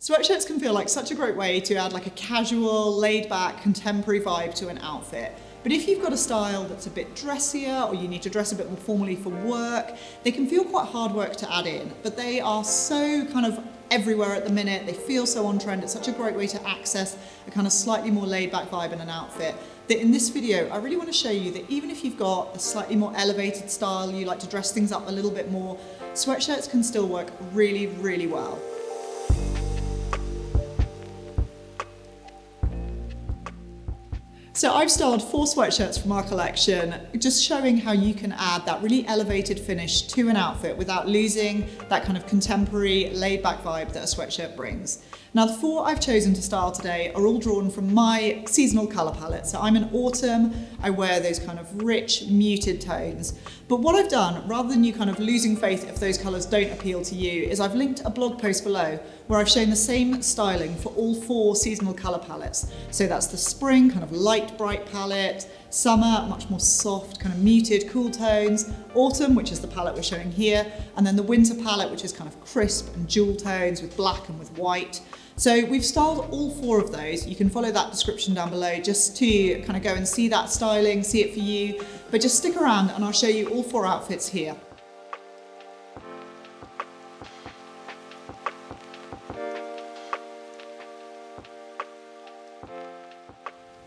Sweatshirts can feel like such a great way to add like a casual, laid-back, contemporary vibe to an outfit. But if you've got a style that's a bit dressier or you need to dress a bit more formally for work, they can feel quite hard work to add in, but they are so kind of everywhere at the minute. They feel so on trend. It's such a great way to access a kind of slightly more laid-back vibe in an outfit that in this video, I really want to show you that even if you've got a slightly more elevated style, you like to dress things up a little bit more, sweatshirts can still work really, really well. So I've styled 4 sweatshirts from our collection, just showing how you can add that really elevated finish to an outfit without losing that kind of contemporary, laid-back vibe that a sweatshirt brings. Now the 4 I've chosen to style today are all drawn from my seasonal colour palette. So I'm in autumn, I wear those kind of rich, muted tones. But what I've done, rather than you kind of losing faith if those colours don't appeal to you, is I've linked a blog post below where I've shown the same styling for all 4 seasonal colour palettes. So that's the spring, kind of light, bright palette, summer, much more soft, kind of muted, cool tones, autumn, which is the palette we're showing here, and then the winter palette, which is kind of crisp and jewel tones with black and with white. So we've styled all 4 of those. You can follow that description down below just to kind of go and see that styling, see it for you, but just stick around and I'll show you all 4 outfits here.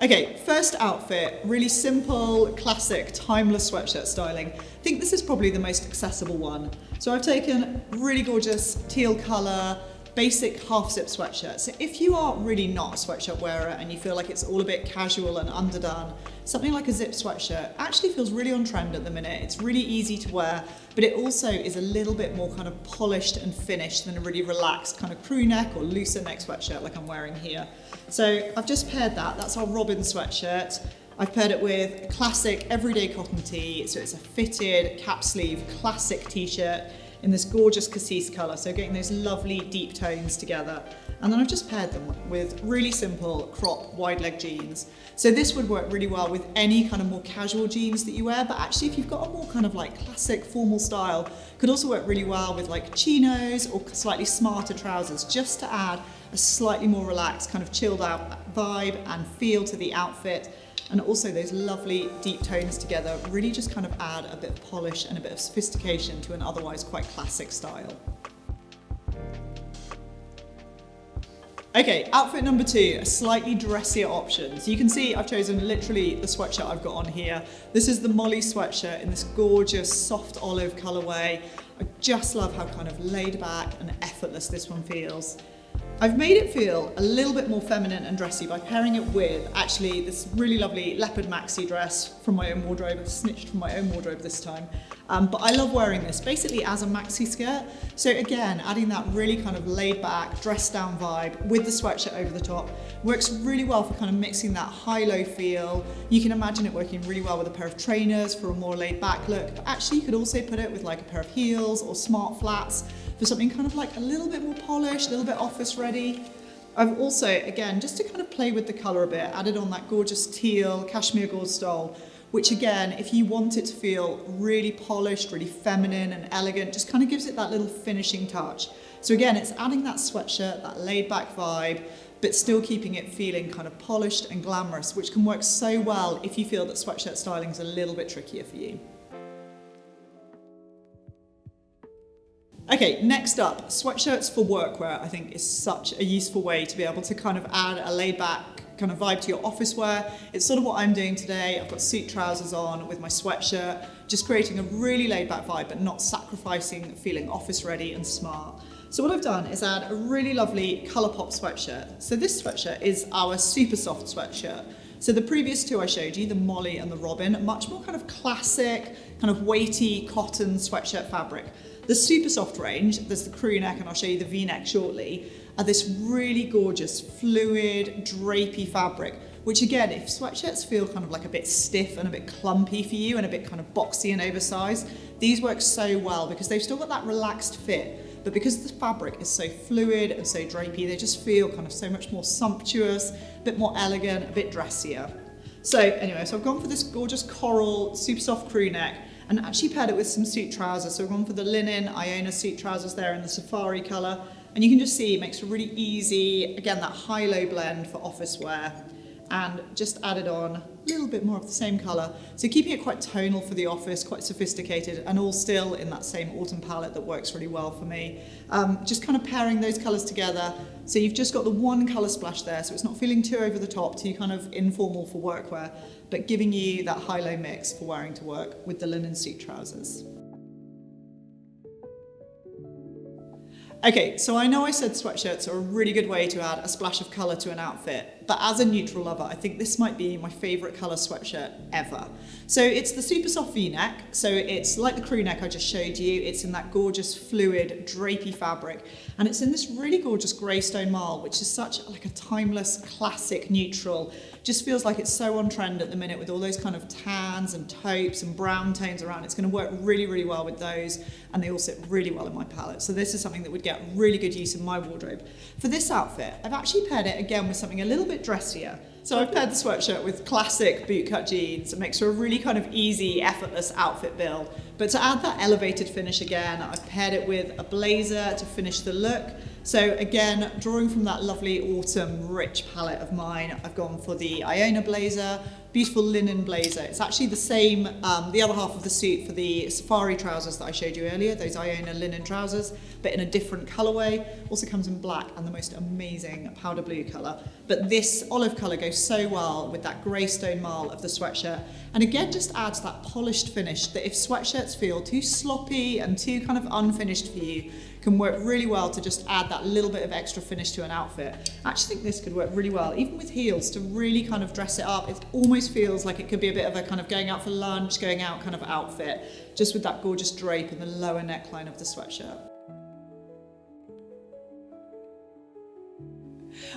Okay, first outfit, really simple, classic, timeless sweatshirt styling. I think this is probably the most accessible one. So I've taken really gorgeous teal colour, basic half-zip sweatshirt. So if you are really not a sweatshirt wearer and you feel like it's all a bit casual and underdone, something like a zip sweatshirt actually feels really on trend at the minute. It's really easy to wear, but it also is a little bit more kind of polished and finished than a really relaxed kind of crew neck or looser neck sweatshirt like I'm wearing here. So I've just paired that. That's our Robin sweatshirt. I've paired it with a classic everyday cotton tee. So it's a fitted cap sleeve classic t-shirt in this gorgeous cassis colour, so getting those lovely deep tones together. And then I've just paired them with really simple crop wide leg jeans. So this would work really well with any kind of more casual jeans that you wear, but actually if you've got a more kind of like classic formal style, could also work really well with like chinos or slightly smarter trousers, just to add a slightly more relaxed kind of chilled out vibe and feel to the outfit. And also those lovely deep tones together really just kind of add a bit of polish and a bit of sophistication to an otherwise quite classic style. Okay, outfit number 2, a slightly dressier option. So you can see I've chosen literally the sweatshirt I've got on here. This is the Molly sweatshirt in this gorgeous soft olive colorway. I just love how kind of laid back and effortless this one feels. I've made it feel a little bit more feminine and dressy by pairing it with actually this really lovely leopard maxi dress from my own wardrobe, snitched from my own wardrobe this time. But I love wearing this basically as a maxi skirt. So again, adding that really kind of laid back, dressed down vibe with the sweatshirt over the top works really well for kind of mixing that high-low feel. You can imagine it working really well with a pair of trainers for a more laid back look, but actually you could also put it with like a pair of heels or smart flats for something kind of like a little bit more polished, a little bit office ready. I've also, again, just to kind of play with the colour a bit, added on that gorgeous teal cashmere gauze stole, which again, if you want it to feel really polished, really feminine and elegant, just kind of gives it that little finishing touch. So again, it's adding that sweatshirt, that laid back vibe, but still keeping it feeling kind of polished and glamorous, which can work so well if you feel that sweatshirt styling is a little bit trickier for you. Okay, next up, sweatshirts for workwear I think is such a useful way to be able to kind of add a laid back kind of vibe to your office wear. It's sort of what I'm doing today. I've got suit trousers on with my sweatshirt, just creating a really laid back vibe but not sacrificing feeling office ready and smart. So what I've done is add a really lovely Colourpop sweatshirt. So this sweatshirt is our super soft sweatshirt. So the previous 2 I showed you, the Molly and the Robin, much more kind of classic, kind of weighty cotton sweatshirt fabric. The super soft range, there's the crew neck and I'll show you the V-neck shortly, are this really gorgeous fluid drapey fabric, which again, if sweatshirts feel kind of like a bit stiff and a bit clumpy for you and a bit kind of boxy and oversized, these work so well because they've still got that relaxed fit, but because the fabric is so fluid and so drapey, they just feel kind of so much more sumptuous, a bit more elegant, a bit dressier. So anyway, so I've gone for this gorgeous coral, super soft crew neck, and actually paired it with some suit trousers. So we've gone for the linen Iona suit trousers there in the safari colour. And you can just see it makes a really easy, again, that high-low blend for office wear. And just added on a little bit more of the same colour. So keeping it quite tonal for the office, quite sophisticated, and all still in that same autumn palette that works really well for me. Just kind of pairing those colours together. So you've just got the one colour splash there, so it's not feeling too over the top, too kind of informal for workwear, but giving you that high-low mix for wearing to work with the linen suit trousers. Okay, so I know I said sweatshirts are a really good way to add a splash of colour to an outfit, but as a neutral lover, I think this might be my favourite colour sweatshirt ever. So it's the super soft V-neck, so it's like the crew neck I just showed you, it's in that gorgeous fluid drapey fabric, and it's in this really gorgeous greystone marl, which is such like a timeless classic neutral. Just feels like it's so on trend at the minute with all those kind of tans and taupes and brown tones around. It's going to work really, really well with those, and they all sit really well in my palette. So this is something that would get really good use in my wardrobe. For this outfit, I've actually paired it again with something a little bit dressier. So I've paired the sweatshirt with classic bootcut jeans. It makes for a really kind of easy, effortless outfit build. But to add that elevated finish again, I've paired it with a blazer to finish the look. So again, drawing from that lovely autumn rich palette of mine, I've gone for the Iona blazer, beautiful linen blazer. It's actually the same, the other half of the suit for the safari trousers that I showed you earlier, those Iona linen trousers, but in a different colorway. Also comes in black and the most amazing powder blue color. But this olive color goes so well with that greystone marl of the sweatshirt. And again, just adds that polished finish that if sweatshirts feel too sloppy and too kind of unfinished for you, can work really well to just add that little bit of extra finish to an outfit. I actually think this could work really well, even with heels, to really kind of dress it up. It almost feels like it could be a bit of a kind of going out for lunch, going out kind of outfit, just with that gorgeous drape and the lower neckline of the sweatshirt.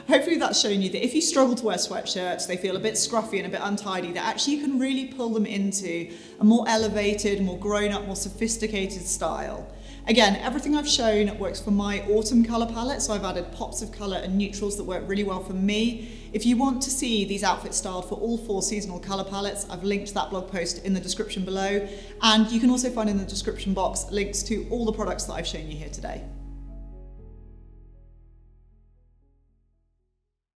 Hopefully that's shown you that if you struggle to wear sweatshirts, they feel a bit scruffy and a bit untidy, that actually you can really pull them into a more elevated, more grown-up, more sophisticated style. Again, everything I've shown works for my autumn colour palette, so I've added pops of colour and neutrals that work really well for me. If you want to see these outfits styled for all 4 seasonal colour palettes, I've linked that blog post in the description below, and you can also find in the description box links to all the products that I've shown you here today.